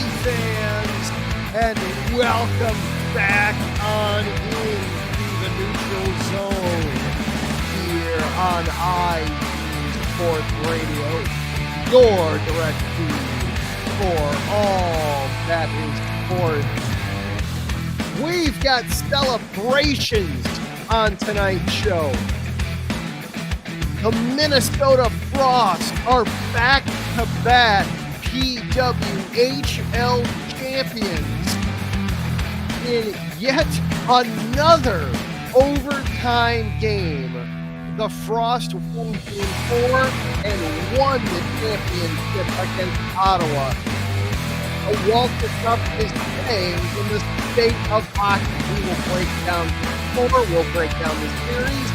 hockey fans, and welcome back on into the neutral zone here on Sports Radio, your direct feed for all that is sports. We've got celebrations on tonight's show. The Minnesota Frost are back-to-back PWHL champions in yet another overtime game. The Frost won Game 4 and won the championship against Ottawa. The Walter Cup is playing in the state of hockey. We will break down the score, we'll break down the series,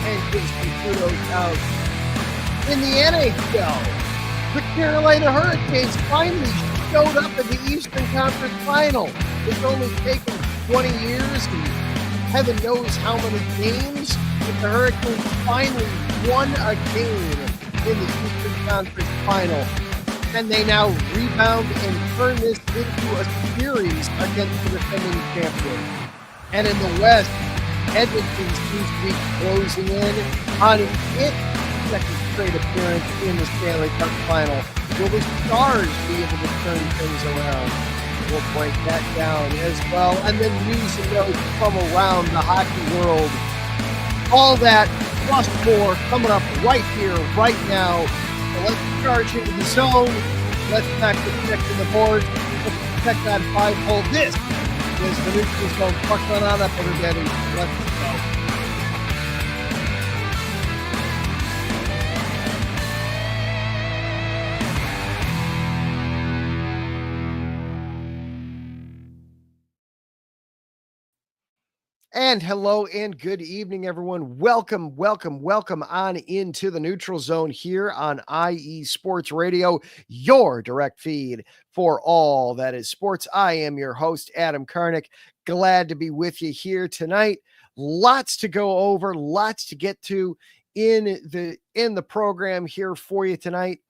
and give some kudos out. In the NHL, the Carolina Hurricanes finally showed up at the Eastern Conference Final. It's only taken 20 years and heaven knows how many games, but the Hurricanes finally won a game in the Eastern Conference Final. And they now rebound and turn this into a series against the defending champion. And in the West, Edmonton seems to be closing in on its second straight appearance in the Stanley Cup Final. Will the Stars be able to turn things around? We'll break that down as well. And then news and notes from around the hockey world. All that plus more coming up right here, right now. So let's charge into the zone. Let's not get connected the board. Let's check that 5-hole. This is the neutral zone. Fuck on up, everybody. Let's go. And hello and good evening, everyone. Welcome on into the neutral zone here on IE Sports Radio, your direct feed for all that is sports. I am your host, Adam Karnik. Glad to be with you here tonight. Lots to go over, lots to get to in the program here for you tonight.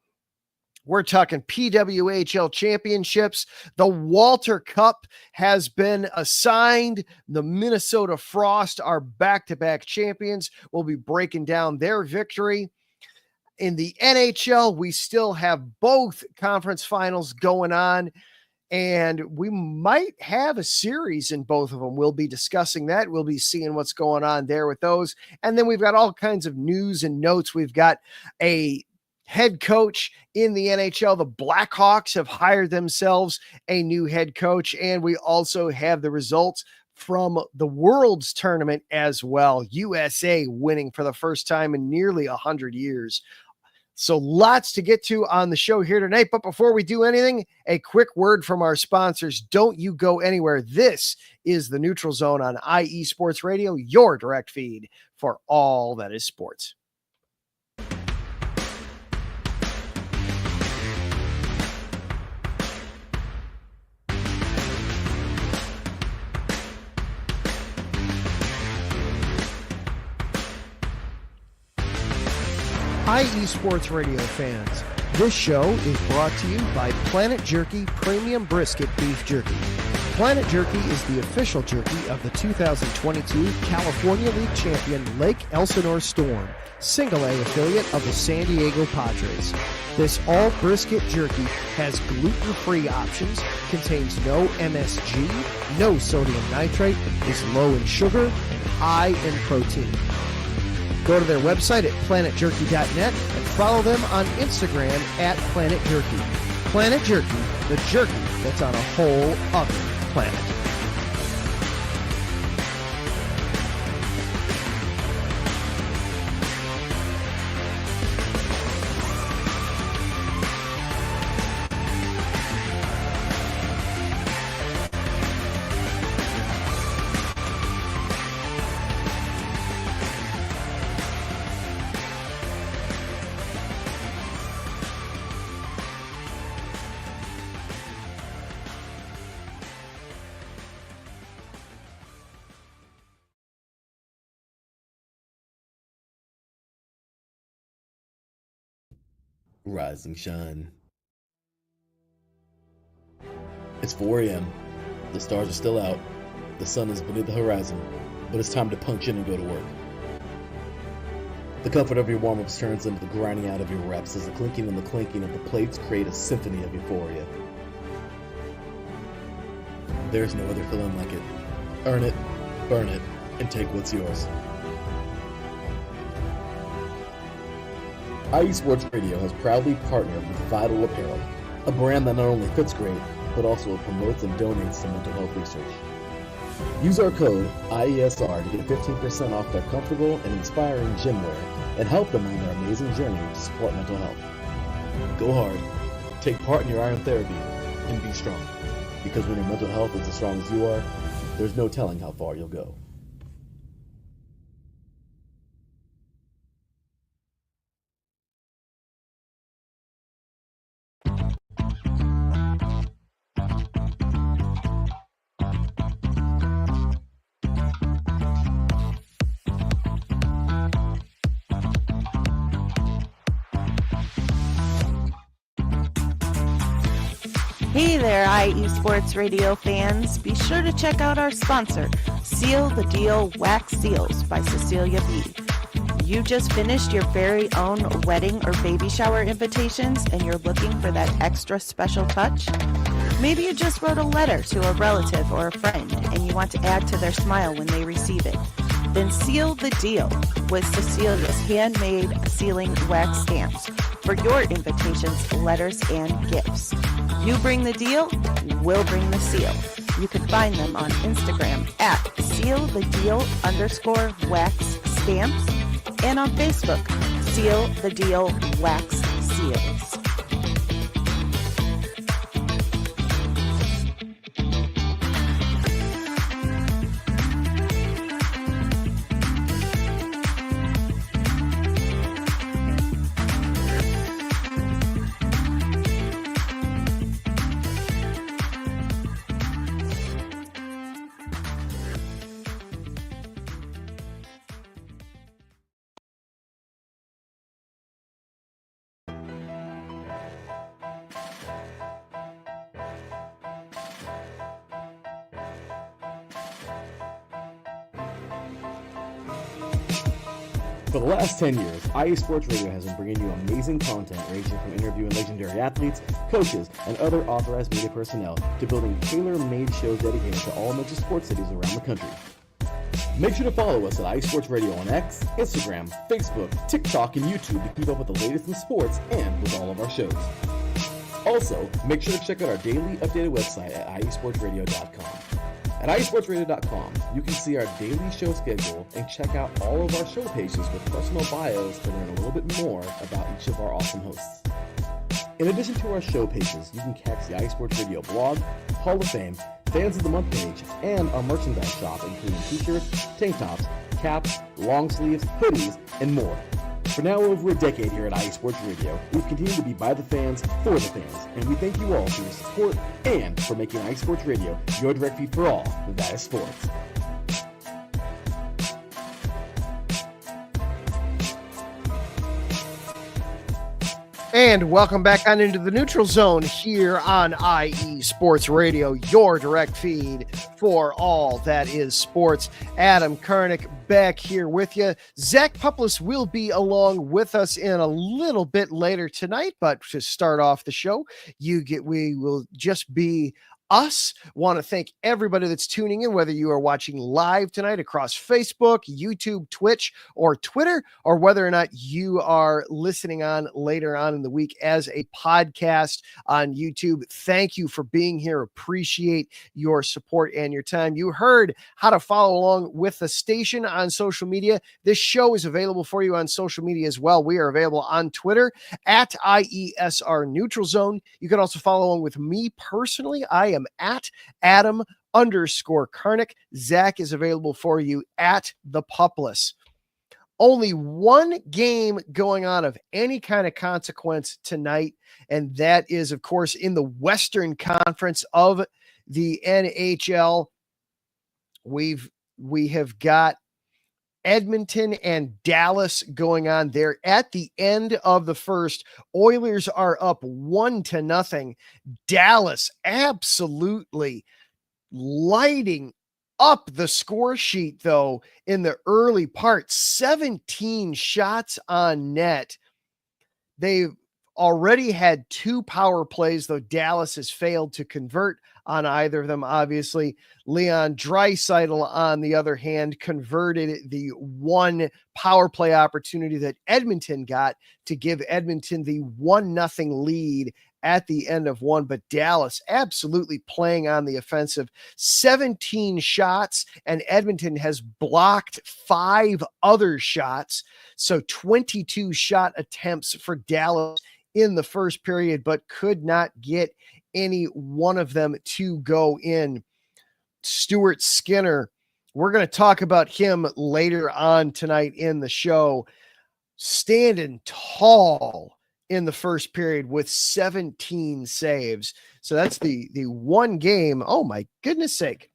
We're talking PWHL championships. The Walter Cup has been assigned. The Minnesota Frost are back-to-back champions. We'll be breaking down their victory. In the NHL, we still have both conference finals going on, and we might have a series in both of them. We'll be discussing that. We'll be seeing what's going on there with those. And then we've got all kinds of news and notes. We've got a head coach in the NHL. The Blackhawks have hired themselves a new head coach, and we also have the results from the World's Tournament as well. USA winning for the first time in nearly 100 years. So lots to get to on the show here tonight. But before we do anything, a quick word from our sponsors. Don't you go anywhere. This is the Neutral Zone on IE Sports Radio, your direct feed for all that is sports. IE Sports Radio fans, this show is brought to you by Planet Jerky Premium Brisket Beef Jerky. Planet Jerky is the official jerky of the 2022 California League champion Lake Elsinore Storm, Single A affiliate of the San Diego Padres. This all brisket jerky has gluten-free options, contains no MSG, no sodium nitrate, is low in sugar, and high in protein. Go to their website at planetjerky.net and follow them on Instagram at Planet Jerky. Planet Jerky, the jerky that's on a whole other planet. Rise and shine. It's 4 a.m. The stars are still out. The sun is beneath the horizon, but it's time to punch in and go to work. The comfort of your warm-ups turns into the grinding out of your reps as the clinking and the clanking of the plates create a symphony of euphoria. There's no other feeling like it. Earn it, burn it, and take what's yours. IE Sports Radio has proudly partnered with Vital Apparel, a brand that not only fits great, but also promotes and donates to mental health research. Use our code IESR to get 15% off their comfortable and inspiring gym wear and help them on their amazing journey to support mental health. Go hard, take part in your iron therapy, and be strong. Because when your mental health is as strong as you are, there's no telling how far you'll go. Hey there, IE Sports Radio fans. Be sure to check out our sponsor, Seal the Deal Wax Seals by Cecilia B. You just finished your very own wedding or baby shower invitations and you're looking for that extra special touch? Maybe you just wrote a letter to a relative or a friend and you want to add to their smile when they receive it. Then seal the deal with Cecilia's handmade sealing wax stamps for your invitations, letters, and gifts. You bring the deal, we'll bring the seal. You can find them on Instagram at sealthedeal_wax stamps and on Facebook, Seal the Deal Wax Seals. For the last 10 years, IE Sports Radio has been bringing you amazing content ranging from interviewing legendary athletes, coaches, and other authorized media personnel to building tailor-made shows dedicated to all major sports cities around the country. Make sure to follow us at IE Sports Radio on X, Instagram, Facebook, TikTok, and YouTube to keep up with the latest in sports and with all of our shows. Also, make sure to check out our daily updated website at iesportsradio.com. At iesportsradio.com, you can see our daily show schedule and check out all of our show pages with personal bios to learn a little bit more about each of our awesome hosts. In addition to our show pages, you can catch the IE Sports Radio blog, Hall of Fame, Fans of the Month page, and our merchandise shop including t-shirts, tank tops, caps, long sleeves, hoodies, and more. For now over a decade here at IE Sports Radio, we've continued to be by the fans, for the fans, and we thank you all for your support and for making IE Sports Radio your direct feed for all that is sports. And welcome back on into the neutral zone here on IE Sports Radio, your direct feed for all that is sports. Adam Karnik back here with you. Zach Puplis will be along with us in a little bit later tonight, but to start off the show, we will just be us. Want to thank everybody that's tuning in, whether you are watching live tonight across Facebook, YouTube, Twitch, or Twitter, or whether or not you are listening on later on in the week as a podcast on YouTube. Thank you for being here. Appreciate your support and your time. You heard how to follow along with the station on social media. This show is available for you on social media as well. We are available on Twitter at IESR Neutral Zone. You can also follow along with me personally. I am at Adam_Karnik. Zach is available for you at the Puplis. Only one game going on of any kind of consequence tonight, and that is, of course, in the Western Conference of the NHL. We have got Edmonton and Dallas going on there at the end of the first. Oilers are up 1-0. Dallas absolutely lighting up the score sheet, though, in the early part. 17 shots on net. They've already had 2 power plays, though Dallas has failed to convert on either of them. Obviously, Leon Draisaitl, on the other hand, converted the 1 power play opportunity that Edmonton got to give Edmonton the 1-0 lead at the end of 1. But Dallas absolutely playing on the offensive. 17 shots, and Edmonton has blocked 5 other shots. So 22 shot attempts for Dallas in the first period, but could not get any one of them to go in. Stuart Skinner, we're going to talk about him later on tonight in the show, standing tall in the first period with 17 saves. So that's the one game. Oh my goodness sake.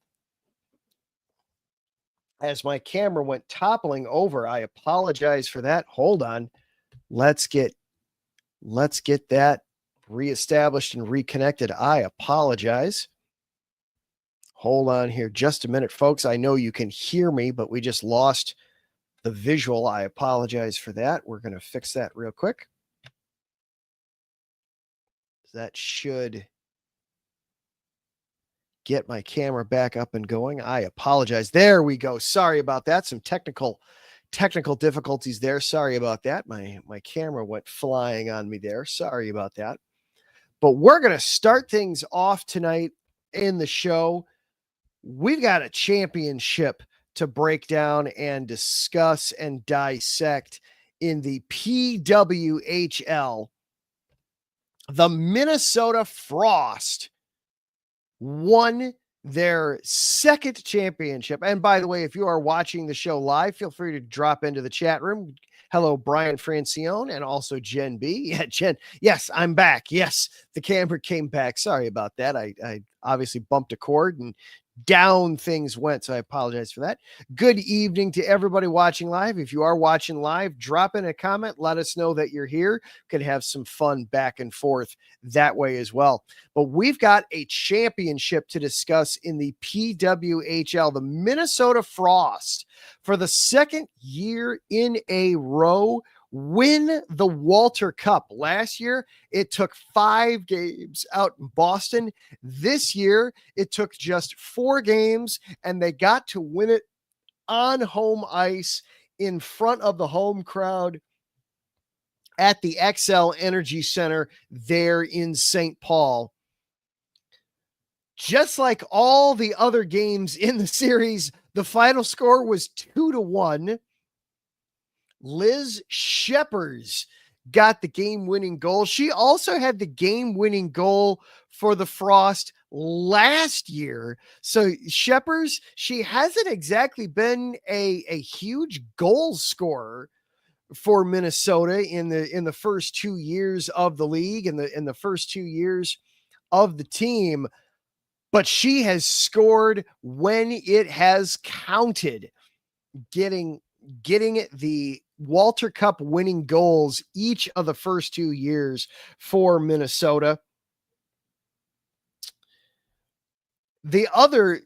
As my camera went toppling over, I apologize for that. Hold on. Let's get that reestablished and reconnected. I apologize. Hold on here just a minute, folks. I know you can hear me, but we just lost the visual. I apologize for that. We're going to fix that real quick. That should get my camera back up and going. I apologize. There we go. Sorry about that. Some technical difficulties there. Sorry about that. My camera went flying on me there. Sorry about that. But we're going to start things off tonight in the show. We've got a championship to break down and discuss and dissect in the PWHL. The Minnesota Frost won their second championship. And by the way, if you are watching the show live, feel free to drop into the chat room. Hello, Brian Francione, and also Jen B. Yeah, Jen. Yes, I'm back. Yes, the camera came back. Sorry about that. I obviously bumped a cord and down things went, so I apologize for that. Good evening to everybody watching live. If you are watching live, drop in a comment. Let us know that you're here. Could have some fun back and forth that way as well. But we've got a championship to discuss in the PWHL. The Minnesota Frost, for the second year in a row, win the Walter Cup. Last year, it took 5 games out in Boston. This year, it took just 4 games, and they got to win it on home ice in front of the home crowd at the XL Energy Center there in St. Paul. Just like all the other games in the series, the final score was 2-1. Liz Sheppers got the game-winning goal. She also had the game-winning goal for the Frost last year. So Sheppers, she hasn't exactly been a huge goal scorer for Minnesota in the first 2 years of the league, in the first 2 years of the team, but she has scored when it has counted, getting the Walter Cup winning goals each of the first 2 years for Minnesota. The other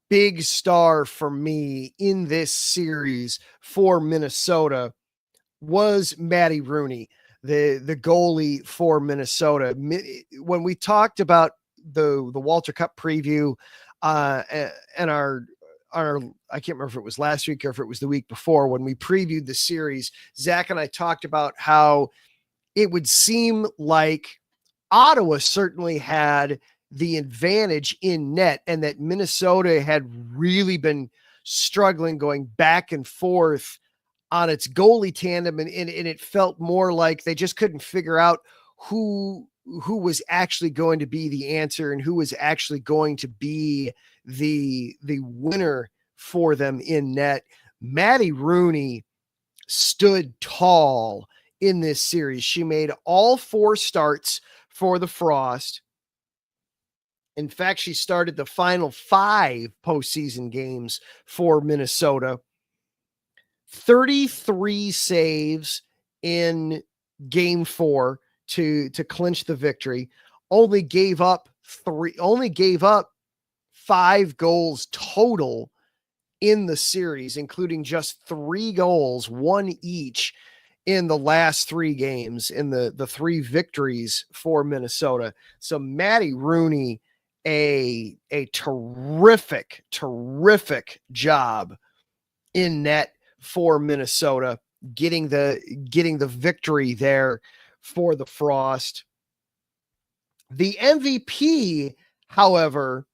big star for me in this series for Minnesota was Maddie Rooney, the goalie for Minnesota. When we talked about the Walter Cup preview and our I can't remember if it was last week or if it was the week before, when we previewed the series, Zach and I talked about how it would seem like Ottawa certainly had the advantage in net, and that Minnesota had really been struggling going back and forth on its goalie tandem. And it felt more like they just couldn't figure out who was actually going to be the answer and who was actually going to be the winner for them in net. Maddie Rooney stood tall in this series. She made all 4 starts for the Frost. In fact, she started the final 5 postseason games for Minnesota. 33 saves in game 4 to clinch the victory. Only gave up 5 goals total in the series, including just 3 goals, 1 each in the last 3 games, in the 3 victories for Minnesota. So Maddie Rooney, a terrific job in net for Minnesota, getting the victory there for the Frost. The MVP, however,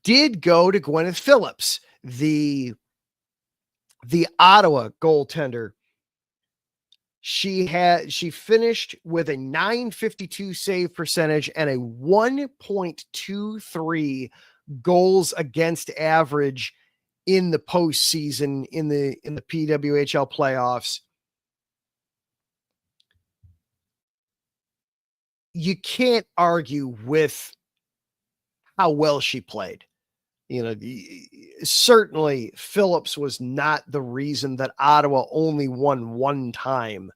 did go to Gwyneth Phillips, the Ottawa goaltender. She finished with a .952 save percentage and a 1.23 goals against average in the postseason in the PWHL playoffs. You can't argue with how well she played. You know, certainly Phillips was not the reason that Ottawa only won 1 time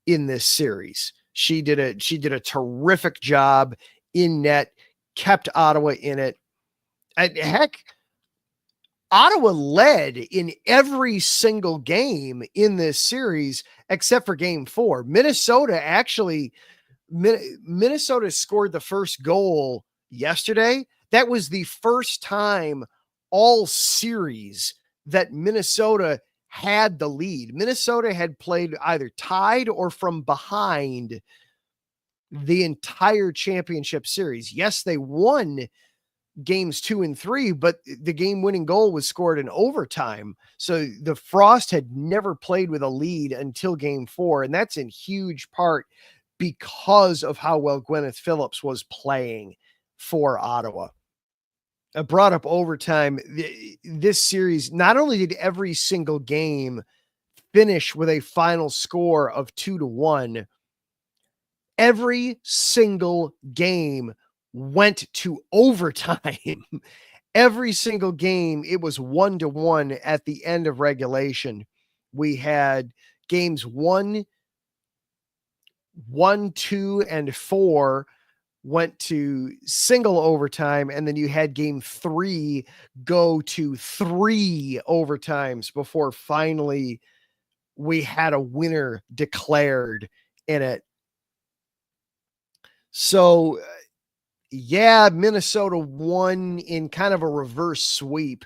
in this series. She did a terrific job in net, kept Ottawa in it. And heck, Ottawa led in every single game in this series except for game 4. Minnesota scored the first goal yesterday. That was the first time all series that Minnesota had the lead. Minnesota had played either tied or from behind the entire championship series. Yes, they won games 2 and 3, but the game-winning goal was scored in overtime. So the Frost had never played with a lead until game 4, and that's in huge part because of how well Gwyneth Phillips was playing for Ottawa. I brought up overtime. This series, not only did every single game finish with a final score of 2-1, every single game went to overtime. Every single game, it was 1-1 at the end of regulation. We had games 1, 2, and 4 went to single overtime, and then you had game 3 go to 3 overtimes before finally we had a winner declared in it. So, yeah, Minnesota won in kind of a reverse sweep.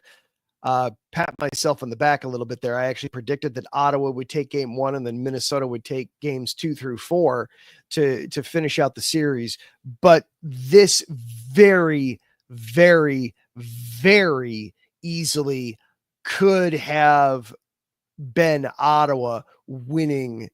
Pat myself on the back a little bit there. I actually predicted that Ottawa would take game 1 and then Minnesota would take games 2 through 4 to finish out the series. But this very, very, very easily could have been Ottawa winning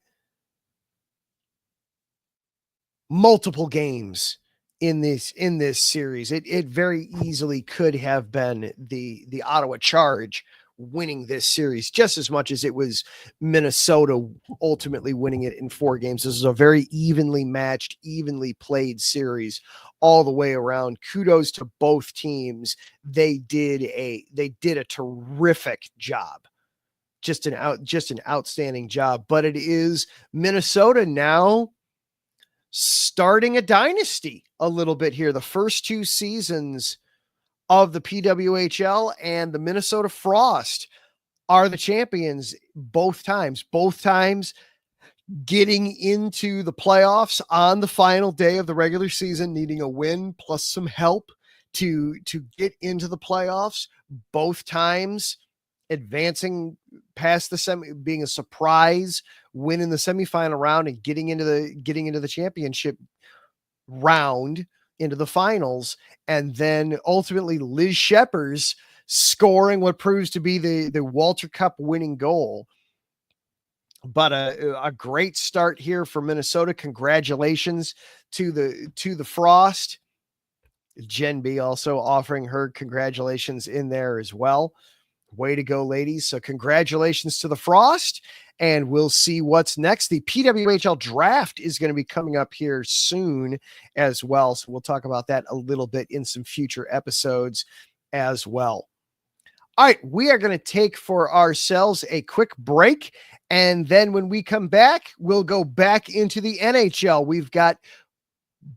multiple games in this series. It very easily could have been the Ottawa Charge winning this series just as much as it was Minnesota ultimately winning it in 4 games. This is a very evenly matched, evenly played series all the way around. Kudos to both teams. They did a terrific job. Just an outstanding job. But it is Minnesota now starting a dynasty a little bit here. The first 2 seasons of the PWHL and the Minnesota Frost are the champions both times getting into the playoffs on the final day of the regular season, needing a win plus some help to get into the playoffs, both times advancing past the semi, being a surprise win in the semifinal round and getting into the championship round, into the finals, and then ultimately Liz Sheppers scoring what proves to be the Walter Cup winning goal. But a great start here for Minnesota. Congratulations to the Frost. Jen B also offering her congratulations in there as well. Way to go, ladies. So congratulations to the Frost, and we'll see what's next. The PWHL draft is going to be coming up here soon as well. So we'll talk about that a little bit in some future episodes as well. All right, we are going to take for ourselves a quick break. And then when we come back, we'll go back into the NHL. We've got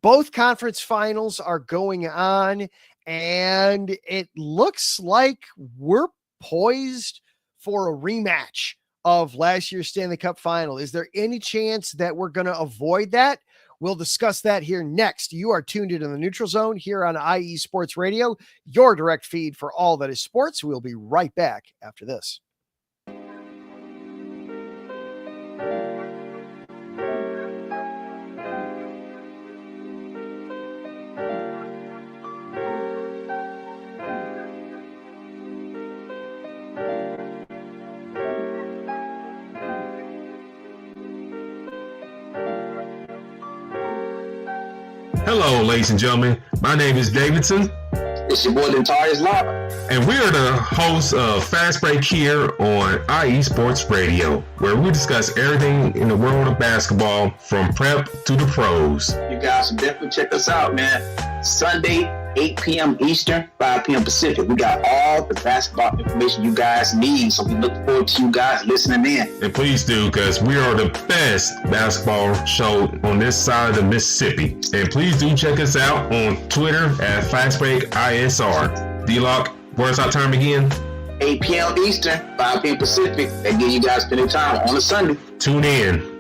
both conference finals are going on, and it looks like we're poised for a rematch of last year's Stanley Cup final. Is there any chance that we're going to avoid that? We'll discuss that here next. You are tuned into the Neutral Zone here on IE Sports Radio, your direct feed for all that is sports. We'll be right back after this. Hello, ladies and gentlemen. My name is Davidson. It's your boy, Dentarius Locke. And we are the hosts of Fast Break here on IE Sports Radio, where we discuss everything in the world of basketball from prep to the pros. You guys should definitely check us out, man. Sunday, 8 p.m. Eastern, 5 p.m. Pacific. We got all the basketball information you guys need, so we look forward to you guys listening in. And please do, because we are the best basketball show on this side of the Mississippi. And please do check us out on Twitter at FastBreakISR. D-Lock, where's our time again? 8 p.m. Eastern, 5 p.m. Pacific. That gives you guys plenty of time on a Sunday. Tune in.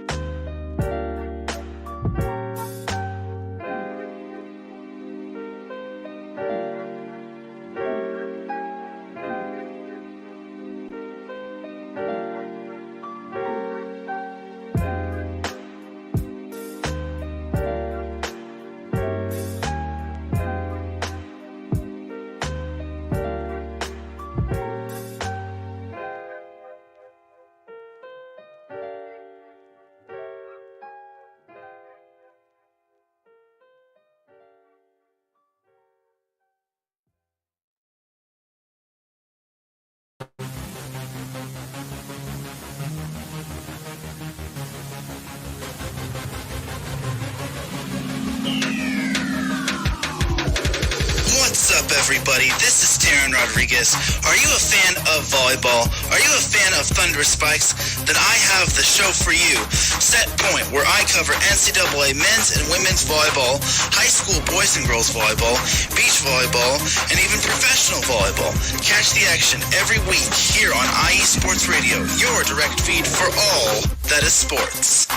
Everybody, this is Darren Rodriguez. Are you a fan of volleyball? Are you a fan of Thunder Spikes? Then I have the show for you, Set Point, where I cover NCAA men's and women's volleyball, high school boys and girls volleyball, beach volleyball, and even professional volleyball. Catch the action every week here on IE Sports Radio, your direct feed for all that is sports.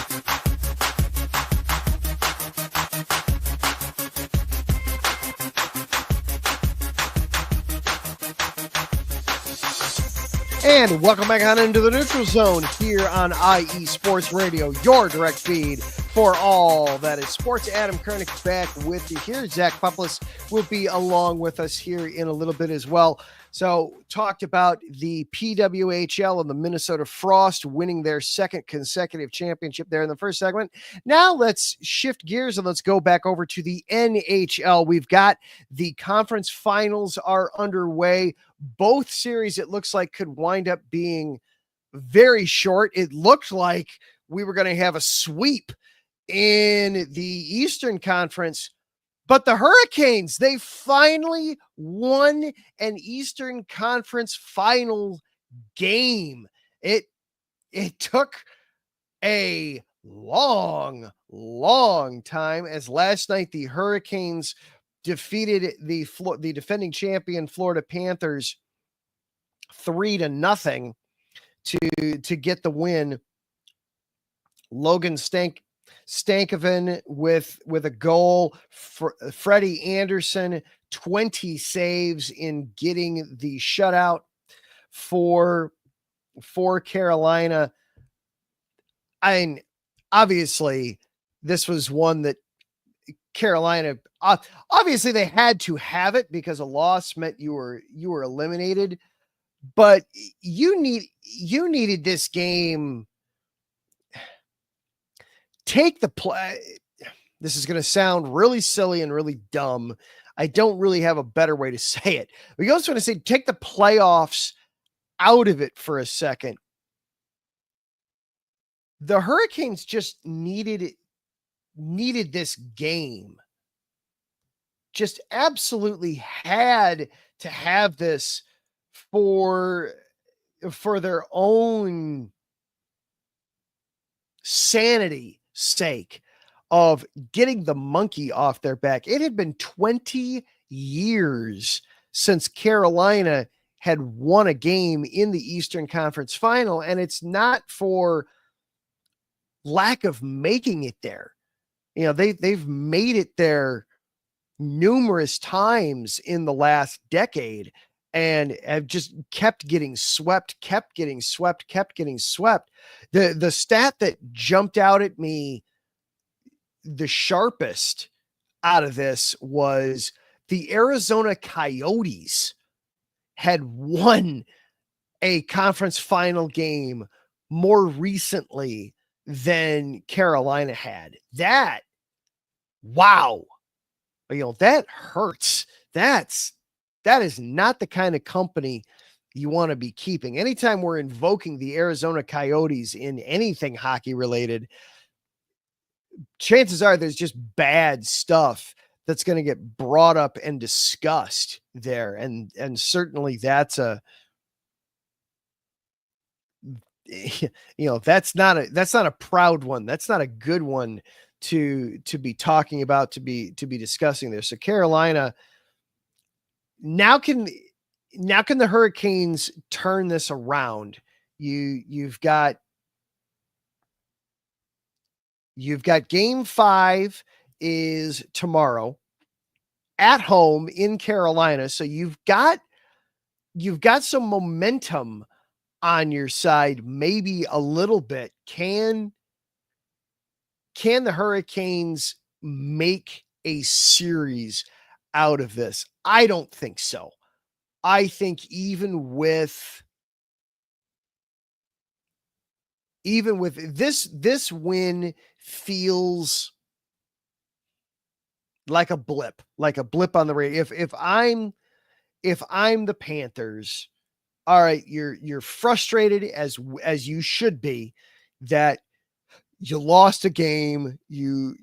And welcome back on into the Neutral Zone here on IE Sports Radio, your direct feed for all that is sports. Adam Karnik is back with you here. Zach Puplis will be along with us here in a little bit as well. So talked about the PWHL and the Minnesota Frost winning their second consecutive championship there in the first segment. Now let's shift gears and let's go back over to the NHL. We've got the conference finals are underway. Both series, it looks like, could wind up being very short. It looked like we were going to have a sweep in the Eastern Conference, but the Hurricanes, they finally won an Eastern Conference final game. It took a long time, as last night the Hurricanes defeated the defending champion Florida Panthers 3-0 to get the win. Logan Stankoven with a goal. Freddie Anderson, 20 saves in getting the shutout for Carolina. And obviously this was one that Carolina, obviously they had to have it because a loss meant you were eliminated, but you needed this game. Take the play. This is going to sound really silly and really dumb. I don't really have a better way to say it. We also want to say take the playoffs out of it for a second. The Hurricanes just needed this game. Just absolutely had to have this for their own sanity sake of getting the monkey off their back. It had been 20 years since Carolina had won a game in the Eastern Conference Final, and it's not for lack of making it there. You know, they've made it there numerous times in the last decade and have just kept getting swept. The stat that jumped out at me the sharpest out of this was the Arizona Coyotes had won a conference final game more recently than Carolina had. That, wow. You know, that hurts. That is not the kind of company you want to be keeping. Anytime we're invoking the Arizona Coyotes in anything hockey related, chances are there's just bad stuff that's going to get brought up and discussed there. And certainly that's a, you know, that's not a proud one. That's not a good one to be talking about, to be discussing there. So Carolina, now can the Hurricanes turn this around? You've got game 5 is tomorrow at home in Carolina. So you've got some momentum on your side, maybe a little bit. Can the Hurricanes make a series out of this? I don't think so. I think even with this win feels like a blip on the radar. If I'm the Panthers, all right, you're frustrated as you should be that you lost a game. You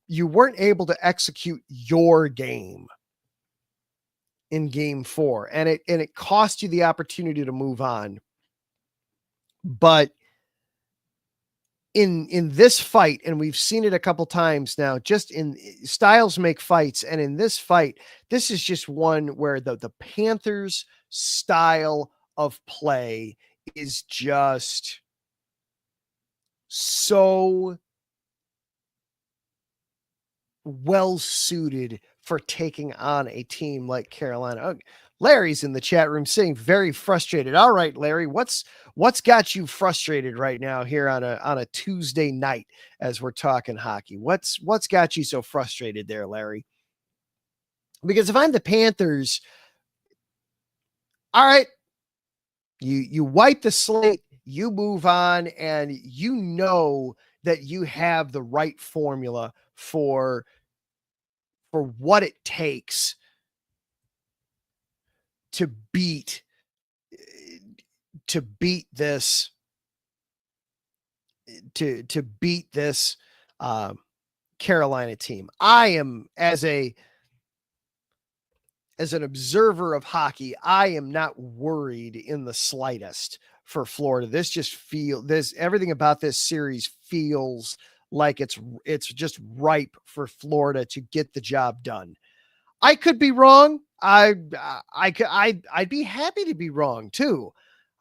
weren't able to execute your game in game 4, and it cost you the opportunity to move on. But in this fight, and we've seen it a couple times now, just in styles make fights. And in this fight, this is just one where the Panthers style of play is just so well suited for taking on a team like Carolina. Oh, Larry's in the chat room saying very frustrated. All right, Larry, what's got you frustrated right now here on a Tuesday night as we're talking hockey? What's got you so frustrated there, Larry? Because if I'm the Panthers, all right, you wipe the slate, you move on, and you know that you have the right formula for what it takes to beat this Carolina team. I am, as an observer of hockey, I am not worried in the slightest for Florida. Everything about this series feels like it's just ripe for Florida to get the job done. I could be wrong. I'd be happy to be wrong too.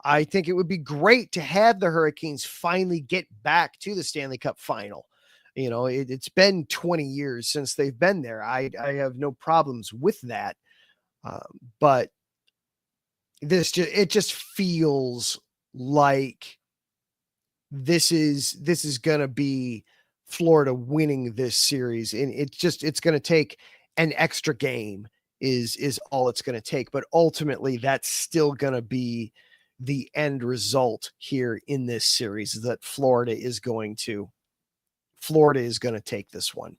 I think it would be great to have the Hurricanes finally get back to the Stanley Cup final. You know, it's been 20 years since they've been there. I have no problems with that. But it just feels like this is going to be Florida winning this series. And it's going to take an extra game is all it's going to take. But ultimately, that's still going to be the end result here in this series, is that Florida is going to take this one.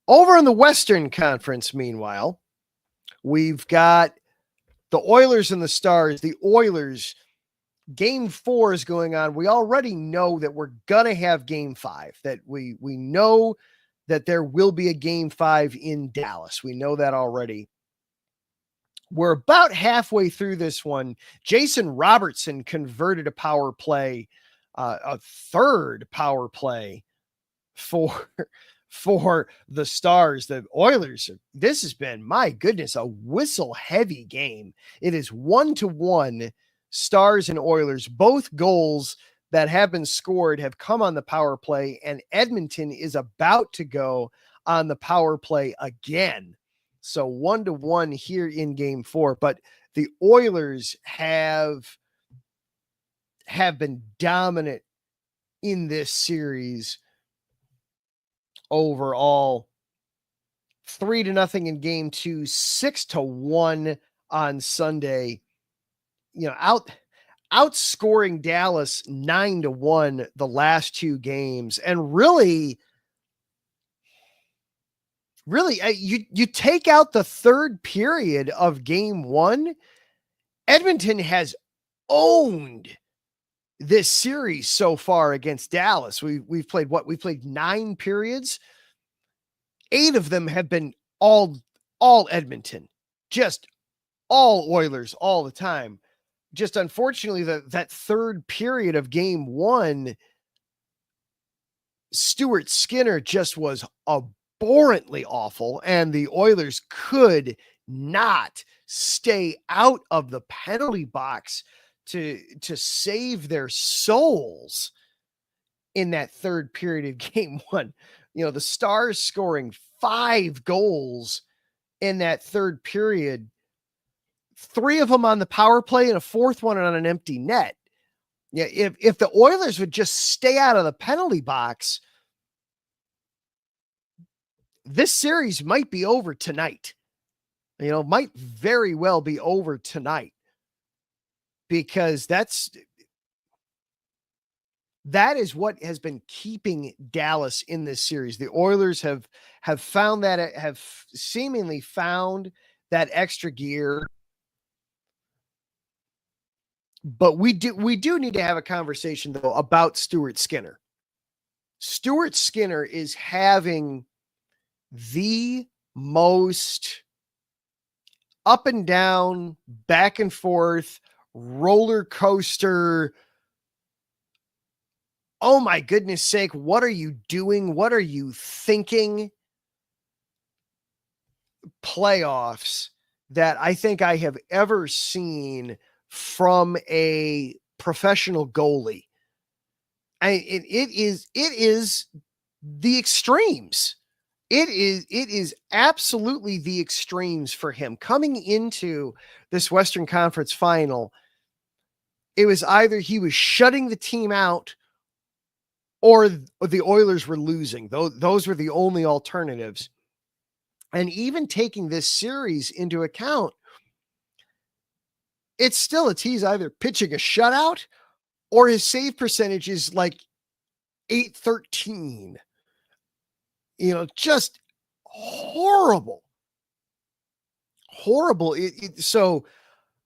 Over in the Western Conference, meanwhile, we've got the Oilers and the Stars. The Oilers, game 4 is going on. We already know that we're going to have game 5, that we know that there will be a game 5 in Dallas. We know that already. We're about halfway through this one. Jason Robertson converted a power play, a third power play for the Stars. The Oilers, this has been, my goodness, a whistle heavy game. It is 1-1 Stars and Oilers. Both goals that have been scored have come on the power play, and Edmonton is about to go on the power play again. So 1-1 here in game 4, but the Oilers have been dominant in this series overall. 3-0 in game 2, 6-1 on Sunday. You know, outscoring Dallas 9-1 the last 2 games. And really, you take out the third period of game 1, Edmonton has owned this series so far against Dallas. We've played 9 periods. 8 of them have been all Edmonton, just all Oilers all the time. Just unfortunately, that third period of game 1, Stuart Skinner just was abhorrently awful, and the Oilers could not stay out of the penalty box to save their souls in that third period of game 1. You know, the Stars scoring 5 goals in that third period, 3 of them on the power play and a 4th one on an empty net. Yeah, if the Oilers would just stay out of the penalty box, this series might be over tonight. You know, might very well be over tonight, because that is what has been keeping Dallas in this series. The Oilers have seemingly found that extra gear. But we do need to have a conversation, though, about Stuart Skinner. Stuart Skinner is having the most up and down, back and forth, roller coaster. Oh my goodness sake, what are you doing? What are you thinking? Playoffs that I think I have ever seen from a professional goalie. It is the extremes. It is absolutely the extremes for him coming into this Western Conference final. It was either he was shutting the team out or the Oilers were losing. Those were the only alternatives. And even taking this series into account, it's still he's either pitching a shutout or his save percentage is like .813. You know, just horrible. So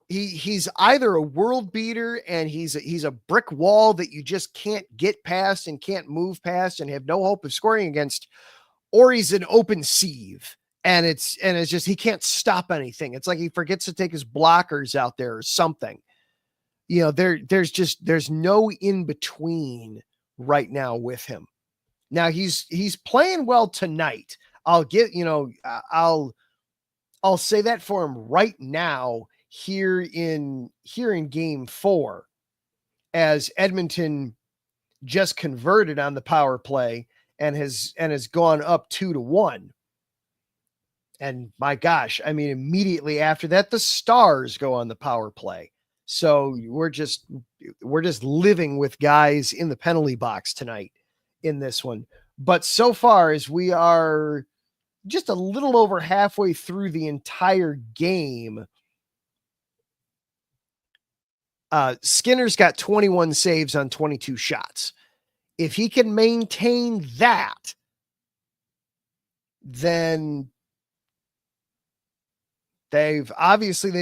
he's either a world beater and he's a brick wall that you just can't get past and can't move past and have no hope of scoring against, or he's an open sieve. And it's just, he can't stop anything. It's like he forgets to take his blockers out there or something. You know, there's no in between right now with him. Now he's playing well tonight. I'll say that for him right now here in game 4, as Edmonton just converted on the power play and has gone up 2-1. And my gosh, I mean, immediately after that, the Stars go on the power play. So we're just living with guys in the penalty box tonight in this one. But so far, as we are just a little over halfway through the entire game, Skinner's got 21 saves on 22 shots. If he can maintain that, then they've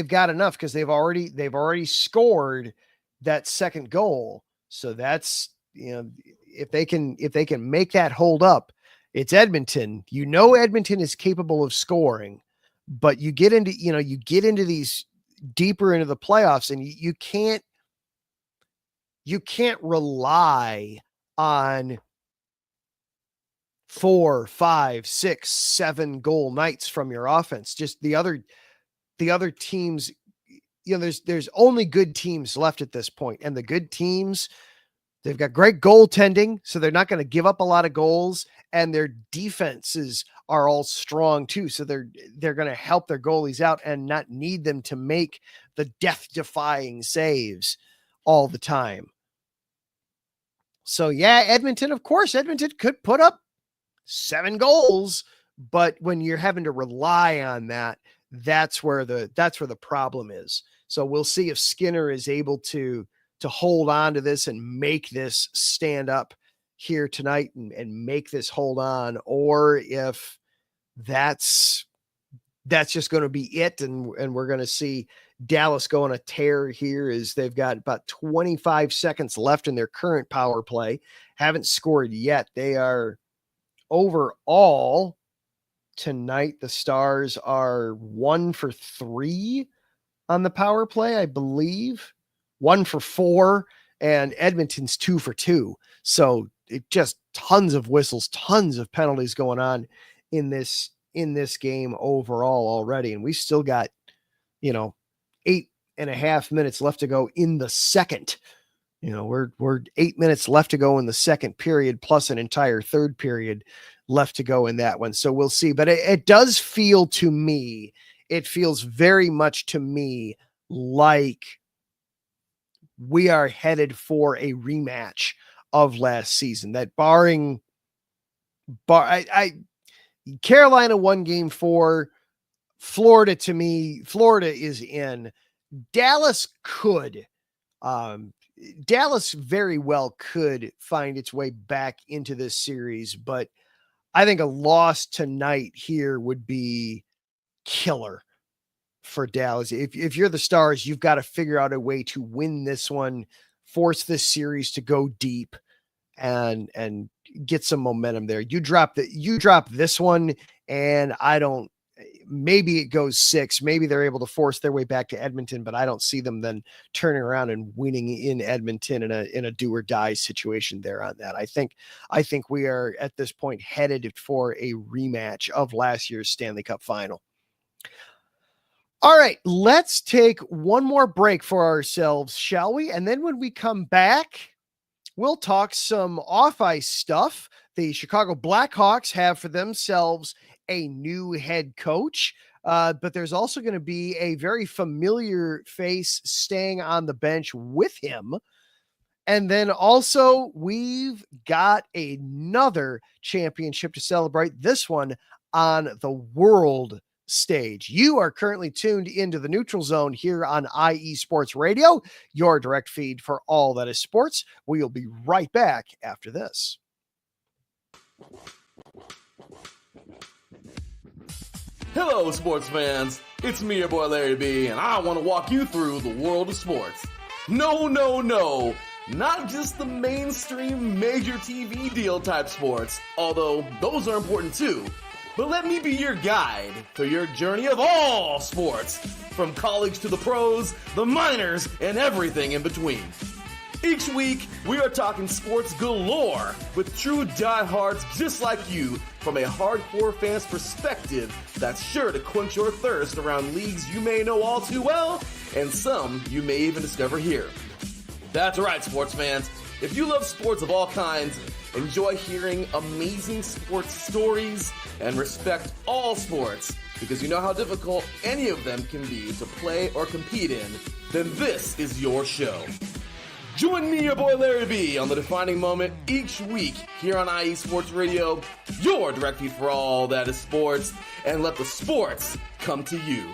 got enough because they've already scored that second goal. So that's, if they can make that hold up, it's Edmonton. Edmonton is capable of scoring, but you get into these deeper into the playoffs, and you can't rely on 4, 5, 6, 7 goal nights from your offense. Just the other teams, there's only good teams left at this point, and the good teams, they've got great goaltending, so they're not going to give up a lot of goals, and their defenses are all strong too, so they're going to help their goalies out and not need them to make the death-defying saves all the time. So yeah, Edmonton could put up 7 goals, but when you're having to rely on that, that's where the problem is. So we'll see if Skinner is able to hold on to this and make this stand up here tonight and make this hold on, or if that's just going to be it. And we're going to see Dallas go on a tear here as they've got about 25 seconds left in their current power play. Haven't scored yet. They are overall tonight. The Stars are 1 for 3 on the power play, I believe. 1 for 4, and Edmonton's 2 for 2. So it just tons of whistles, tons of penalties going on in this game overall already. And we still got, 8.5 minutes left to go in the second. We're 8 minutes left to go in the second period, plus an entire third period left to go in that one. So we'll see. But it does feel to me, it feels very much to me like we are headed for a rematch of last season. That Carolina won game 4. Florida, to me, Florida is in. Dallas very well could find its way back into this series, but I think a loss tonight here would be killer for Dallas. If you're the Stars, you've got to figure out a way to win this one, force this series to go deep, and get some momentum there. You drop this one, and maybe it goes 6. Maybe they're able to force their way back to Edmonton, but I don't see them then turning around and winning in Edmonton in a do or die situation there on that. I think we are at this point headed for a rematch of last year's Stanley Cup final. All right, let's take one more break for ourselves, shall we? And then when we come back, we'll talk some off-ice stuff. The Chicago Blackhawks have for themselves a new head coach, but there's also going to be a very familiar face staying on the bench with him. And then also we've got another championship to celebrate, this one on the world stage. You are currently tuned into the Neutral Zone here on IE Sports Radio, your direct feed for all that is sports. We'll be right back after this. Hello, sports fans. It's me, your boy Larry B, and I want to walk you through the world of sports. No, not just the mainstream major TV deal type sports, although those are important too. But let me be your guide for your journey of all sports, from college to the pros, the minors, and everything in between. Each week, we are talking sports galore with true diehards just like you from a hardcore fan's perspective that's sure to quench your thirst around leagues you may know all too well and some you may even discover here. That's right, sports fans. If you love sports of all kinds, enjoy hearing amazing sports stories, and respect all sports because you know how difficult any of them can be to play or compete in, then this is your show. Join me, your boy Larry B, on The Defining Moment each week here on IE Sports Radio, your direct feed for all that is sports, and let the sports come to you.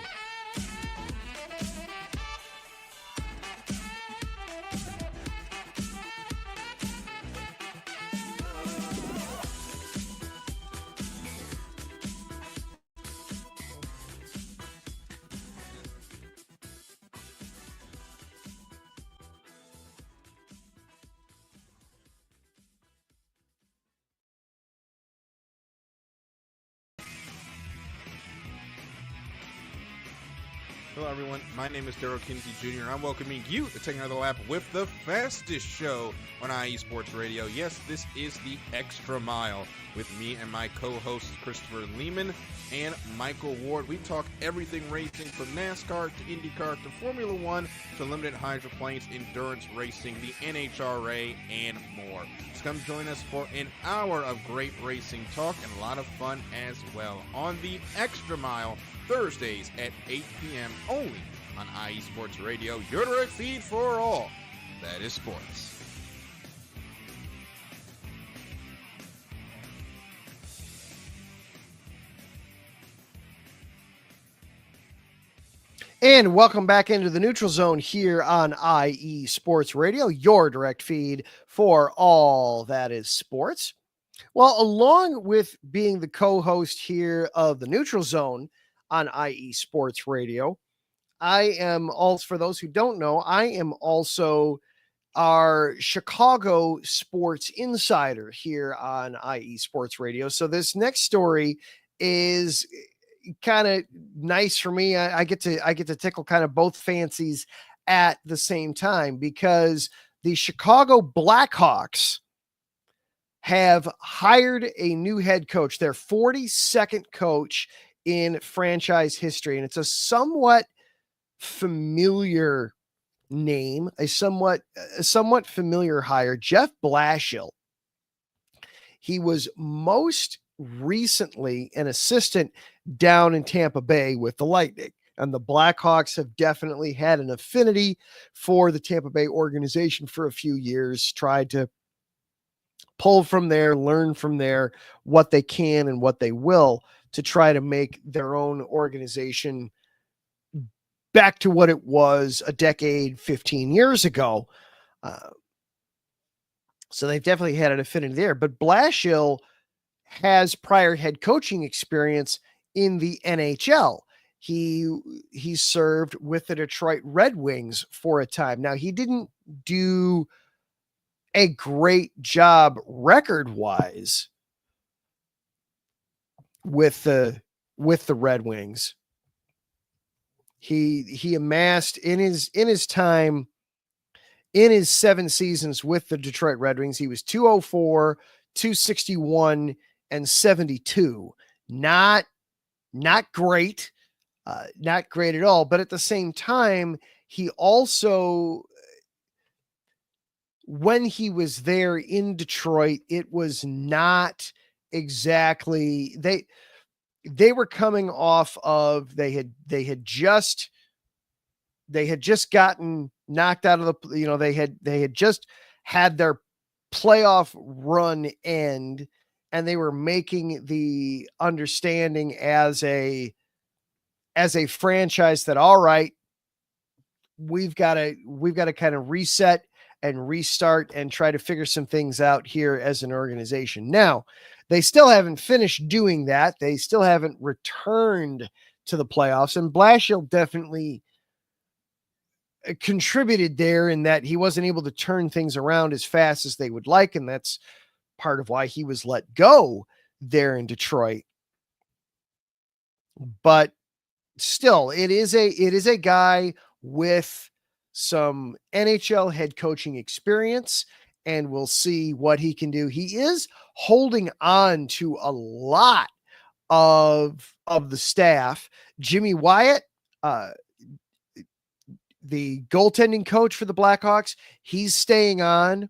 Hello, everyone. My name is Daryl Kinsey Jr., and I'm welcoming you to take another lap with the fastest show on IE Sports Radio. Yes, this is the Extra Mile with me and my co-hosts Christopher Lehman and Michael Ward. We talk everything racing from NASCAR to IndyCar to Formula One to limited hydroplanes, endurance racing, the NHRA, and more. So come join us for an hour of great racing talk and a lot of fun as well on the Extra Mile, Thursdays at 8 p.m. only on IE Sports Radio, your direct feed for all that is sports. And welcome back into the neutral zone here on IE Sports Radio, your direct feed for all that is sports. Well, along with being the co-host here of the neutral zone on IE Sports Radio, I am also, for those who don't know, I am also our Chicago sports insider here on IE Sports Radio. So this next story is kind of nice for me. I get to tickle kind of both fancies at the same time, because the Chicago Blackhawks have hired a new head coach, their 42nd coach in franchise history. And it's a somewhat familiar name, a somewhat familiar hire, Jeff Blashill. He was most recently an assistant down in Tampa Bay with the Lightning, and the Blackhawks have definitely had an affinity for the Tampa Bay organization for a few years, tried to pull from there, learn from there what they can and what they will to try to make their own organization back to what it was a decade, 15 years ago. So they've definitely had an affinity there. But Blashill has prior head coaching experience in the NHL. He served with the Detroit Red Wings for a time. Now, he didn't do a great job record-wise with the Red Wings. He amassed in his time, in his 7 seasons with the Detroit Red Wings, he was 204, 261, and 72. Not great, not great at all. But at the same time, he also, when he was there in Detroit, it was not exactly, they were coming off of, they had just gotten knocked out of the, they had just had their playoff run end, and they were making the understanding as a franchise that, all right, we've got to kind of reset and restart and try to figure some things out here as an organization. Now, they still haven't finished doing that. They still haven't returned to the playoffs, and Blashill definitely contributed there in that he wasn't able to turn things around as fast as they would like, and that's part of why he was let go there in Detroit. But still, it is a guy with some NHL head coaching experience, and we'll see what he can do. He is holding on to a lot of the staff. Jimmy Wyatt, the goaltending coach for the Blackhawks, he's staying on.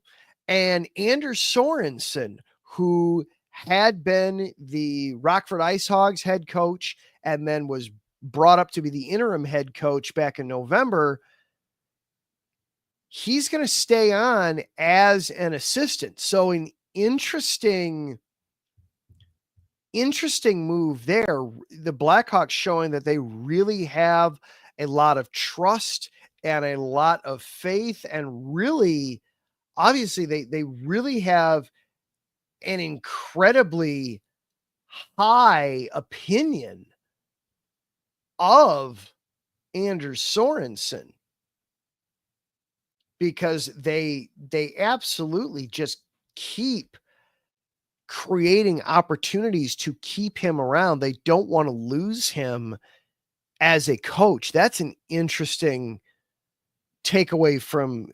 And Anders Sorensen, who had been the Rockford Ice Hogs head coach and then was brought up to be the interim head coach back in November, he's going to stay on as an assistant. So an interesting move there. The Blackhawks showing that they really have a lot of trust and a lot of faith, and really, obviously, they really have an incredibly high opinion of Anders Sorensen, because they absolutely just keep creating opportunities to keep him around. They don't want to lose him as a coach. That's an interesting takeaway from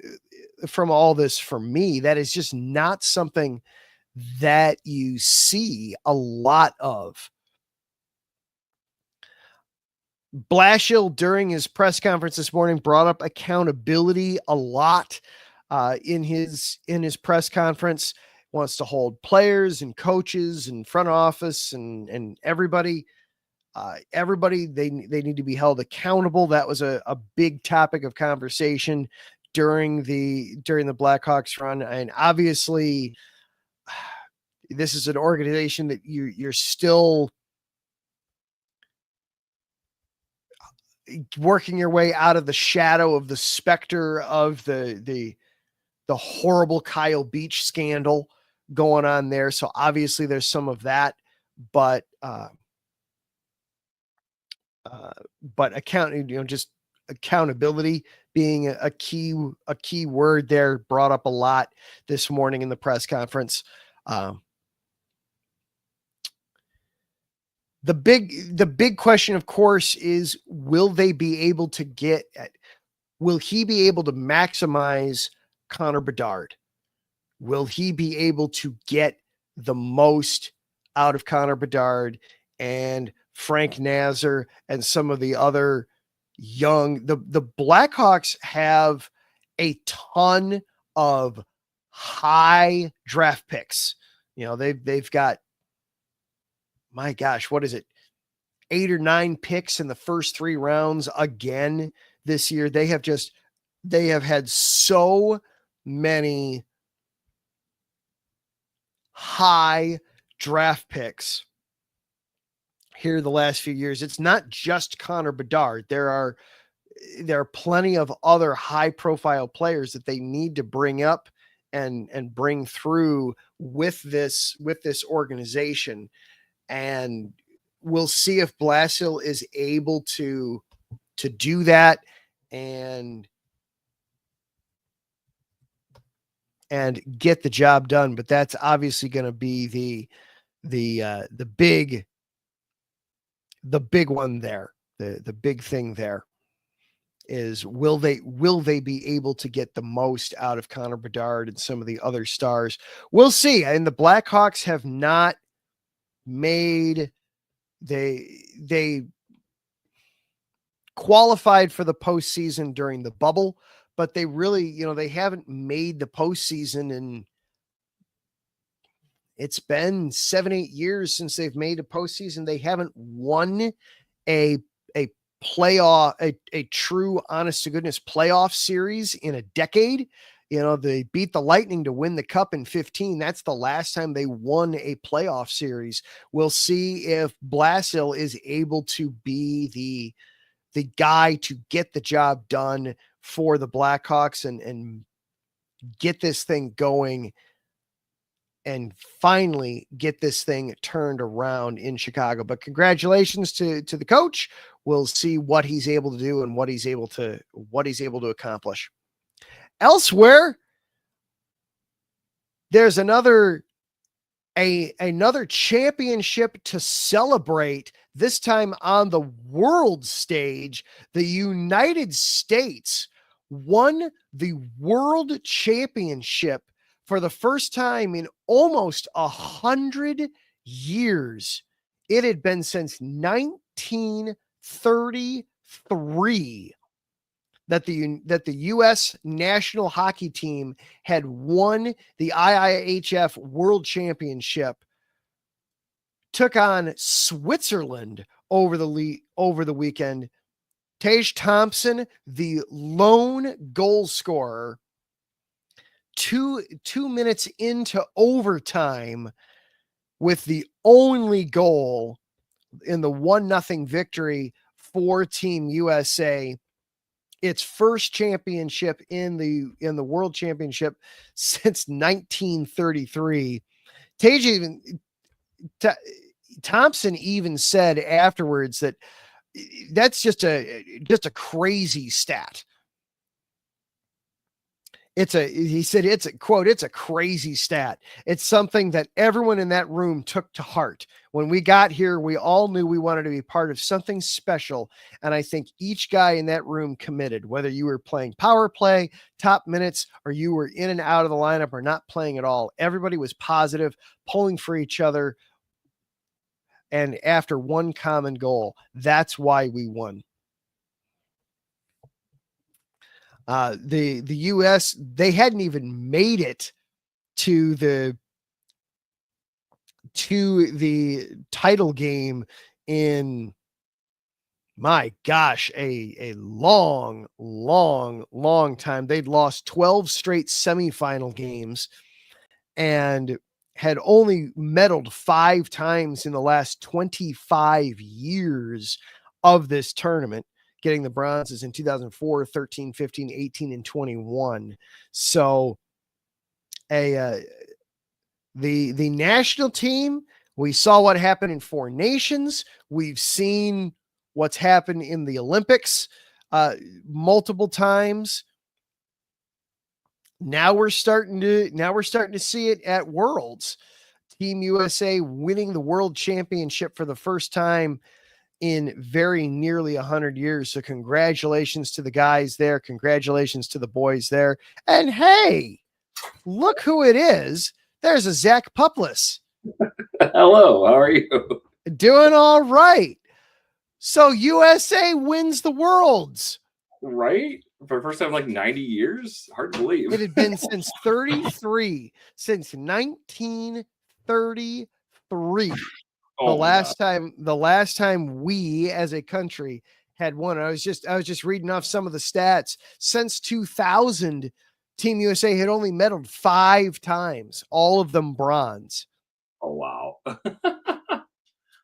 all this for me. That is just not something that you see a lot of. Blashill, during his press conference this morning, brought up accountability a lot in his press conference. Wants to hold players and coaches and front office and everybody. They need to be held accountable. That was a big topic of conversation during the Blackhawks run, and obviously, this is an organization that you're still working your way out of the shadow of the specter of the horrible Kyle Beach scandal going on there. So obviously there's some of that, but just accountability being a key word there, brought up a lot this morning in the press conference. The big question, of course, is will he be able to maximize Connor Bedard? Will he be able to get the most out of Connor Bedard and Frank Nazar and some of the other the Blackhawks have a ton of high draft picks. They've got, my gosh, what is it? 8 or 9 picks in the first 3 rounds again this year. They have had so many high draft picks here the last few years. It's not just Connor Bedard. There are plenty of other high profile players that they need to bring up and bring through with this organization. And we'll see if Blashill is able to do that and get the job done. But that's obviously going to be the big one there. The big thing there is will they be able to get the most out of Connor Bedard and some of the other stars? We'll see. And the Blackhawks have not made, they qualified for the postseason during the bubble, but they really, they haven't made the postseason, and it's been 7-8 years since they've made a postseason. They haven't won a playoff, a true honest to goodness playoff series in a decade. They beat the Lightning to win the cup in 2015. That's the last time they won a playoff series. We'll see if Blashill is able to be the guy to get the job done for the Blackhawks and get this thing going and finally get this thing turned around in Chicago. But congratulations to the coach. We'll see what he's able to do and what he's able to accomplish. Elsewhere, there's another championship to celebrate, this time on the world stage. The United States won the world championship for the first time in almost 100 years. It had been since 1933 that the U.S. national hockey team had won the IIHF World Championship, took on Switzerland over the weekend. Tage Thompson, the lone goal scorer, two minutes into overtime, with the only goal in the 1-0 victory for Team USA. Its first championship in the World Championship since 1933. Thompson even said afterwards that that's just a crazy stat. he said, it's a quote, it's a crazy stat. It's something that everyone in that room took to heart. When we got here, we all knew we wanted to be part of something special. And I think each guy in that room committed, whether you were playing power play, top minutes, or you were in and out of the lineup or not playing at all. Everybody was positive, pulling for each other. And after one common goal, that's why we won. The U.S., they hadn't even made it to the title game in, my gosh, a long time. They'd lost 12 straight semifinal games and had only medaled 5 times in the last 25 years of this tournament, getting the bronzes in 2004, 13, 15, 18, and 21. So the national team, we saw what happened in 4 nations. We've seen what's happened in the Olympics multiple times. Now we're starting to see it at Worlds. Team USA winning the world championship for the first time in very nearly 100 years. So congratulations to the guys there. Congratulations to the boys there. And hey, look who it is. There's a Zach Puplis. Hello, how are you? Doing all right. So USA wins the Worlds. Right? For the first time in like 90 years? Hard to believe. It had been since 33, since 1933. The last time we as a country had won. I was just reading off some of the stats. Since 2000, Team USA had only medaled 5 times, all of them bronze. Oh wow.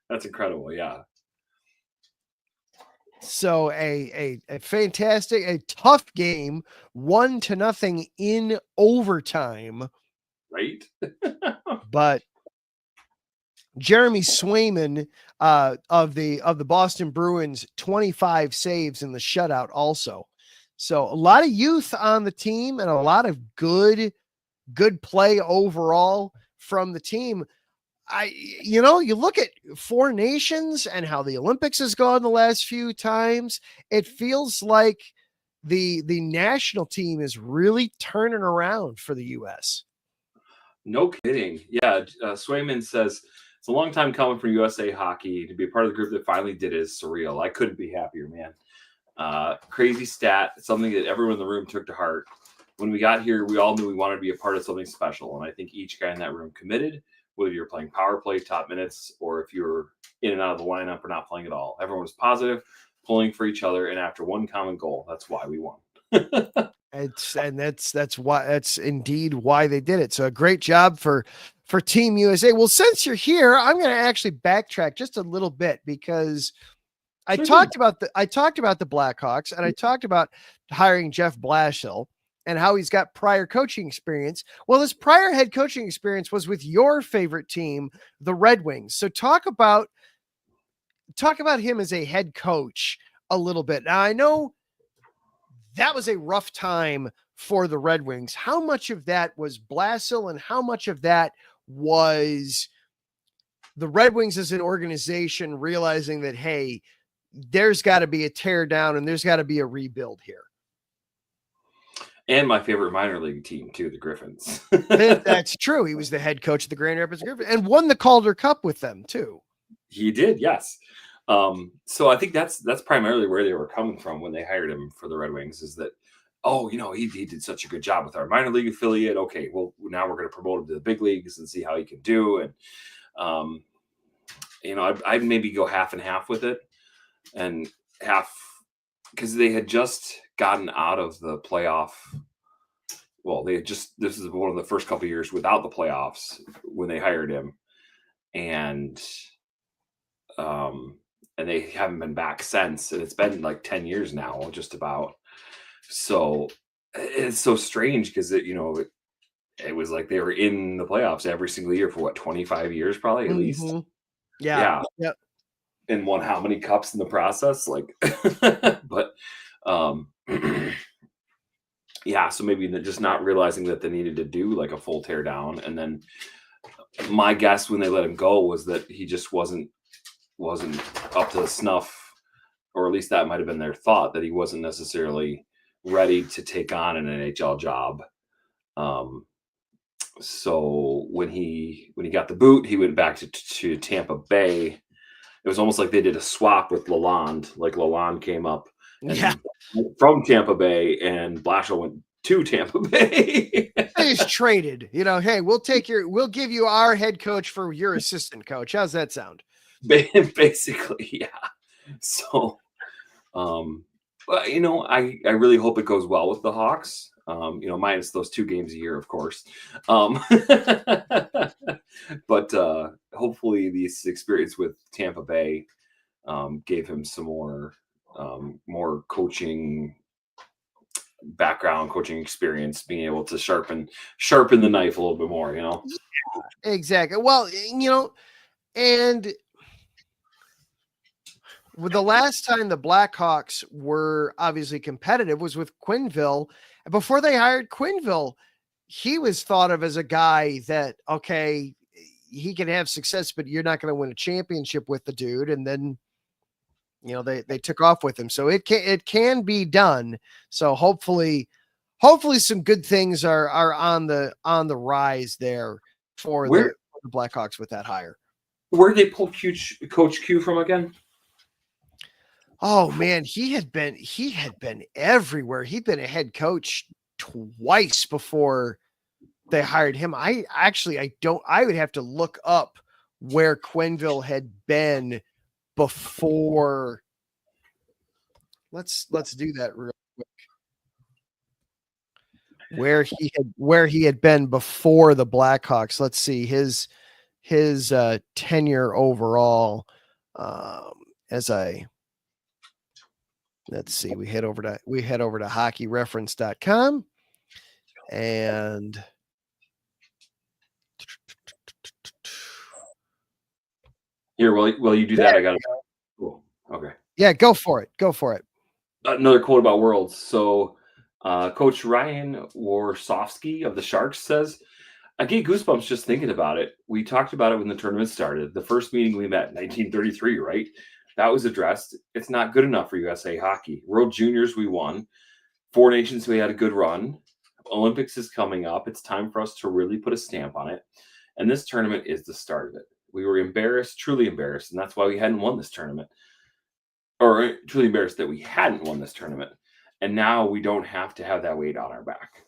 That's incredible, yeah. So a fantastic, a tough game, 1-0 in overtime. Right? But Jeremy Swayman of the Boston Bruins, 25 saves in the shutout also. So a lot of youth on the team and a lot of good play overall from the team. You look at 4 nations and how the Olympics has gone the last few times. It feels like the national team is really turning around for the U.S. No kidding. Yeah. Swayman says, it's a long time coming for USA hockey. To be a part of the group that finally did it is surreal. I couldn't be happier, man. Crazy stat. Something that everyone in the room took to heart. When we got here, we all knew we wanted to be a part of something special. And I think each guy in that room committed, whether you're playing power play, top minutes, or if you're in and out of the lineup or not playing at all. Everyone was positive, pulling for each other, and after one common goal, that's why we won. That's indeed why they did it. So a great job for Team USA. Well, since you're here, I'm going to actually backtrack just a little bit because I talked about the Blackhawks and I talked about hiring Jeff Blashill and how he's got prior coaching experience. Well, his prior head coaching experience was with your favorite team, the Red Wings. So talk about him as a head coach a little bit. Now, I know that was a rough time for the Red Wings. How much of that was Blashill and how much of that was the Red Wings as an organization realizing that, hey, there's got to be a tear down and there's got to be a rebuild here? And my favorite minor league team, too, the Griffins. That's true. He was the head coach of the Grand Rapids Griffins and won the Calder Cup with them, too. He did, yes. So I think that's primarily where they were coming from when they hired him for the Red Wings, is that, he did such a good job with our minor league affiliate. Okay, well, now we're going to promote him to the big leagues and see how he can do. And, I'd maybe go half and half with it, and half because they had just gotten out of the playoff. Well, this is one of the first couple of years without the playoffs when they hired him. And they haven't been back since. And it's been like 10 years now, just about. So it's so strange because it was like they were in the playoffs every single year for 25 years, probably at least. Yeah. Yep. And won how many cups in the process? Like, but yeah, so maybe just not realizing that they needed to do like a full tear down. And then my guess when they let him go was that he just wasn't up to the snuff, or at least that might have been their thought, that he wasn't necessarily ready to take on an NHL job. So when he got the boot, he went back to Tampa Bay. It was almost like they did a swap with Lalonde. Like Lalonde came up from Tampa Bay, and Blashill went to Tampa Bay. They just traded. Hey, we'll give you our head coach for your assistant coach. How's that sound? Basically, yeah. So, but I really hope it goes well with the Hawks. Minus those 2 games a year, of course. But hopefully this experience with Tampa Bay gave him some more coaching background, coaching experience, being able to sharpen the knife a little bit more, Yeah, exactly. Well, and the last time the Blackhawks were obviously competitive was with Quenneville. Before they hired Quenneville, he was thought of as a guy that, okay, he can have success, but you're not going to win a championship with the dude. And then, they took off with him. So it can be done. So hopefully some good things are on the rise there for the Blackhawks with that hire. Where did they pull Coach Q from again? Oh man, he had been everywhere. He'd been a head coach twice before they hired him. I would have to look up where Quenneville had been before. Let's do that real quick. Where he had been before the Blackhawks. Let's see his tenure overall. Let's see, we head over to hockeyreference.com and here, while you do that, I got it. Cool. Okay. Yeah, go for it. Another quote about Worlds. So Coach Ryan Warsofsky of the Sharks says, I get goosebumps just thinking about it. We talked about it when the tournament started. The first meeting we met in 1933, right? That was addressed. It's not good enough for USA hockey. World Juniors, we won. 4 Nations, we had a good run. Olympics is coming up. It's time for us to really put a stamp on it. And this tournament is the start of it. We were embarrassed, truly embarrassed, and that's why we hadn't won this tournament. Or truly embarrassed that we hadn't won this tournament. And now we don't have to have that weight on our back.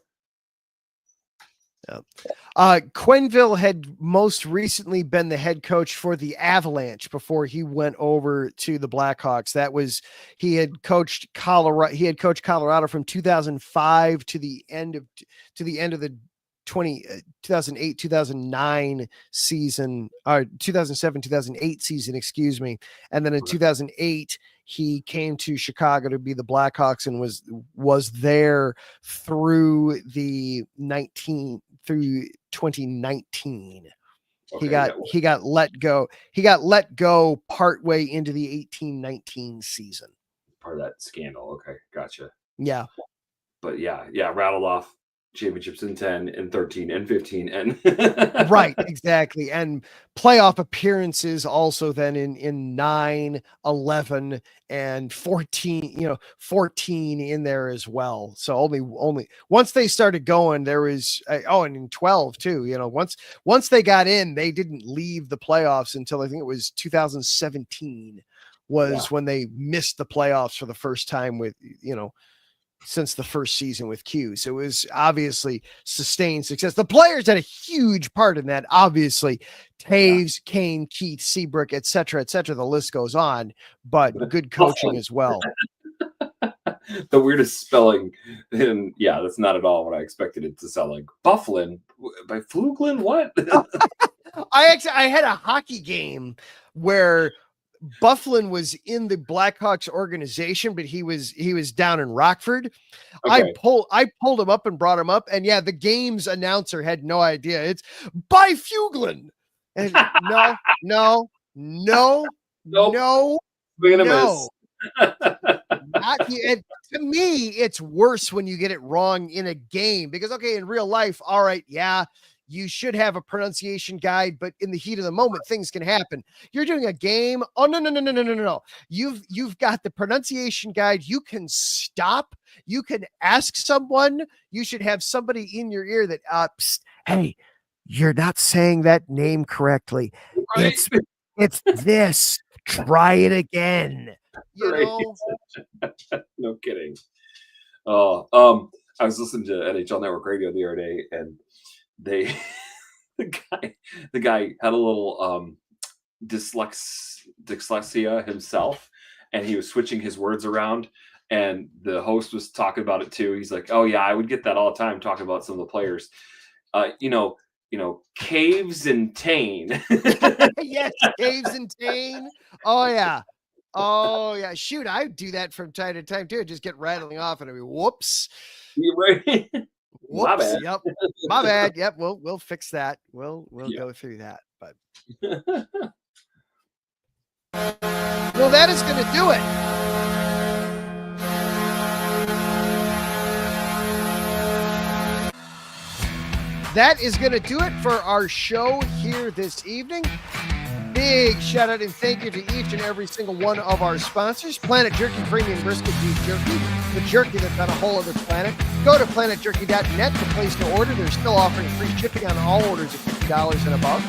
Quenneville had most recently been the head coach for the Avalanche before he went over to the Blackhawks. He had coached Colorado from 2005 to the end of the 2008-2009 season, or 2007-2008 season, excuse me. And then in 2008, he came to Chicago to be the Blackhawks and was there through 2019. Okay, he got let go. He got let go partway into the 18-19 season. Part of that scandal. Okay, gotcha. Yeah. But yeah, rattled off championships in 10 and 13 and 15 and right, exactly. And playoff appearances also then in 9, 11 and 14, 14 in there as well. So only once they started going, there was and in 12 too, once they got in, they didn't leave the playoffs until I think it was 2017 when they missed the playoffs for the first time with, since the first season with Q. So it was obviously sustained success. The players had a huge part in that. Obviously, Taves, Kane, Keith, Seabrook, et cetera, et cetera. The list goes on, but good coaching as well. The weirdest spelling. And yeah, that's not at all what I expected it to sound like. Bufflin by Fluglin? What? I had a hockey game where Bufflin was in the Blackhawks organization, but he was down in Rockford. Okay. I pulled him up and brought him up, and yeah, the game's announcer had no idea. It's by Fuglin. And no. And to me, it's worse when you get it wrong in a game because, okay, in real life, all right, yeah, you should have a pronunciation guide, but in the heat of the moment, things can happen. You're doing a game. Oh, no. You've got the pronunciation guide. You can stop. You can ask someone. You should have somebody in your ear that, psst, hey, you're not saying that name correctly. Right? It's this. Try it again. You know? No kidding. I was listening to NHL Network Radio the other day, and the guy had a little dyslexia himself, and he was switching his words around, and the host was talking about it too. He's like, "Oh yeah, I would get that all the time talking about some of the players." Caves and Tane. Yes, Caves and Tane. Oh yeah. Shoot, I do that from time to time too. Just get rattling off and I mean, whoops. You're right. Whoops. My bad. Yep. My bad. Yep. We'll fix that. We'll go through that. But well, that is going to do it. That is going to do it for our show here this evening. Big shout out and thank you to each and every single one of our sponsors. Planet Jerky Premium Brisket Beef Jerky, the jerky that's on a whole other planet. Go to planetjerky.net to place the order. They're still offering free shipping on all orders of $50 and above.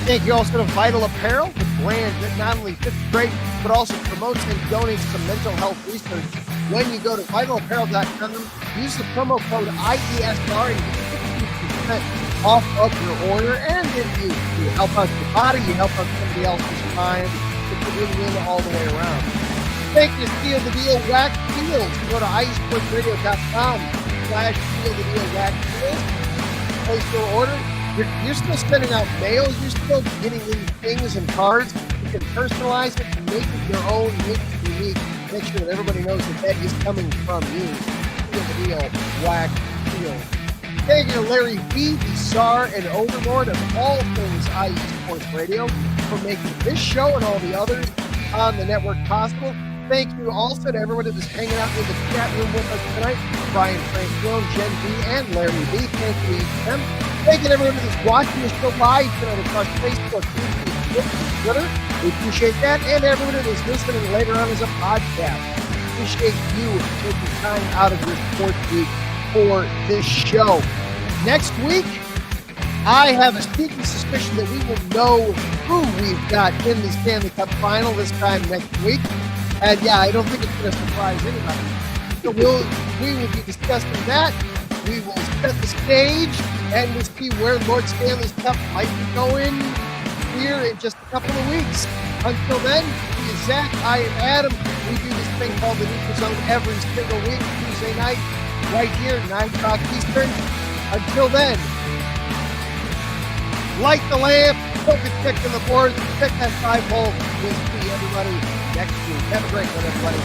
Thank you also to Vital Apparel, the brand that not only fits great, but also promotes and donates to mental health research. When you go to vitalapparel.com, use the promo code IESR and get 50% off of your order. And if you help out your body, you help out somebody else's mind. It's a win-win all the way around. Thank you to Seal the Deal Wax Deals. Go to iSportsRadio.com/Seal the Deal Wax Deals. Place your order. You're still sending out mail. You're still getting in things and cards. You can personalize it, make it your own, make it unique. Make sure that everybody knows that is coming from you. Seal the Deal Wax Deals. Thank you to Larry B, the czar and overlord of all things IE Sports Radio, for making this show and all the others on the network possible. Thank you also to everyone that is hanging out in the chat room with us tonight. Brian Franklin, Jen B, and Larry B. Thank you to them. Thank you to everyone that is watching the show live tonight across Facebook, YouTube, Twitter. We appreciate that. And everyone that is listening later on as a podcast. Appreciate you taking time out of your sports week for this show. Next week, I have a sneaky suspicion that we will know who we've got in the Stanley Cup final this time next week. And yeah, I don't think it's going to surprise anybody. So we will be discussing that. We will set the stage and we'll see where Lord Stanley's Cup might be going here in just a couple of weeks. Until then, he is Zach, I am Adam. We do this thing called the Neutral Zone every single week, Tuesday night, right here, 9 o'clock Eastern. Until then, light the lamp, put the stick in the board, check that 5-hole. We'll see everybody next week. Have a great one, everybody.